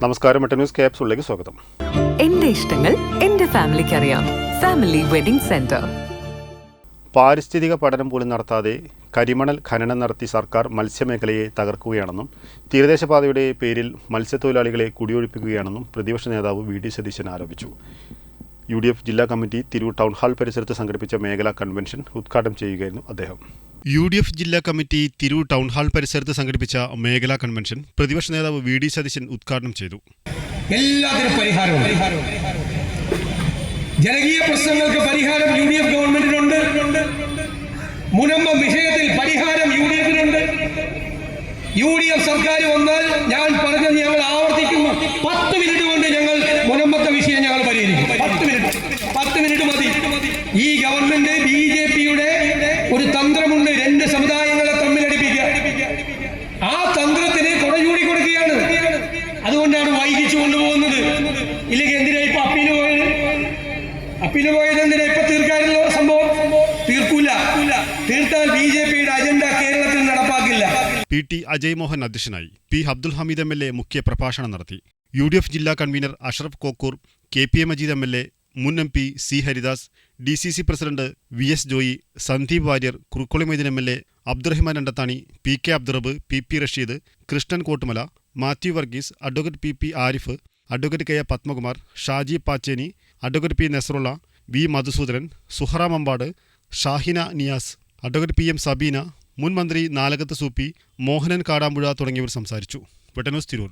നമസ്കാരം, metro news ക്യാപ്സൂളിലേക്ക് സ്വാഗതം. എന്റെ ഇഷ്ടങ്ങൾ എന്റെ ഫാമിലിക്ക് അറിയാം. Family wedding centre. പാരിസ്ഥിതിക പഠനം പോലും നടത്താതെ കരിമണൽ ഖനനം നടത്തി സർക്കാർ മത്സ്യമേഖലയെ തകർക്കുകയാണെന്നും തീരദേശപാതയുടെ പേരിൽ മത്സ്യത്തൊഴിലാളികളെ കുടിയൊഴിപ്പിക്കുകയാണെന്നും പ്രതിപക്ഷ നേതാവ് വി.ഡി. സതീശൻ ആരോപിച്ചു. UDF ജില്ലാ കമ്മിറ്റി തിരൂർ ടൗൺ ഹാൾ പരിസരത്ത് സംഘടിപ്പിച്ച മേഖലാ കൺവെൻഷൻ ഉദ്ഘാടനം ചെയ്യുകയായിരുന്നു അദ്ദേഹം. UDF ജില്ലാ കമ്മിറ്റി തിരൂർ ടൗൺ ഹാൾ പരിസരത്ത് സംഘടിപ്പിച്ച മേഖലാ കൺവെൻഷൻ പ്രതിപക്ഷ നേതാവ് വി.ഡി. സതീശൻ ഉദ്ഘാടനം ചെയ്തു. എല്ലാത്തിനും പരിഹാരവും ജനകീയ പ്രശ്നങ്ങൾക്ക് പരിഹാരം UDF ഗവൺമെന്റിനുണ്ട്. മുനമ്പം വിഷയത്തിൽ പരിഹാരം UDFിനുണ്ട്. UDF സർക്കാർ വന്നാൽ ഞാൻ പറഞ്ഞത് ഞങ്ങൾ ആവർത്തിക്കുന്നു, 10 മിനിറ്റ് കൊണ്ട് ഞങ്ങൾ മുനമ്പത്തെ വിഷയം ഞങ്ങൾ പരിഹരിക്കും. 10 മിനിറ്റ് മതി. ഈ ഗവൺമെന്റ് BJPയുടെ ഒരു തന്ത്രമുണ്ട്, 2 സമുദായങ്ങളെ തമ്മിലടിപ്പിക്കുക. ആ തന്ത്രത്തിന് കുടചൂടി കൊടുക്കുകയാണ്. അതുകൊണ്ടാണ് വൈകിച്ചു കൊണ്ടുപോകുന്നത്. ഇല്ലെങ്കിൽ എന്തിനാ ഇപ്പൊ അപ്പീല് പോയത് എന്തിനാ? ഇപ്പൊ തീർക്കാനുള്ള സംഭവം തീർക്കൂല. തീർത്താൽ BJPയുടെ അജണ്ട കേരളത്തിൽ നടപ്പാക്കില്ല. PT അജയ് മോഹൻ അധ്യക്ഷനായി. P. അബ്ദുൽ ഹമീദ് MLA മുഖ്യ പ്രഭാഷണം നടത്തി. UDF ജില്ലാ convener Ashraf Kokkur, KPA Majeed MLA, മുൻ MP C. Haridas, DCC president VS Joy, Sandeep Warrier, Kurukkoli Moideen MLA, Abdurahiman Randathani, PK Abdurabb, PP Rasheed, Krishnan Kottumala, Mathew Varghese, advocate PP Arif, advocate KA Padmakumar, Shaji Pacheni, advocate P. Nasrulla, V. Madhusudanan, Suhara Mampad, Shahina Niyas, advocate PM Sabeena, മുൻ മന്ത്രി നാലകത്ത് സൂപ്പി, മോഹനൻ കാടാമ്പുഴ തുടങ്ങിയവർ സംസാരിച്ചു. Metro news Tirur.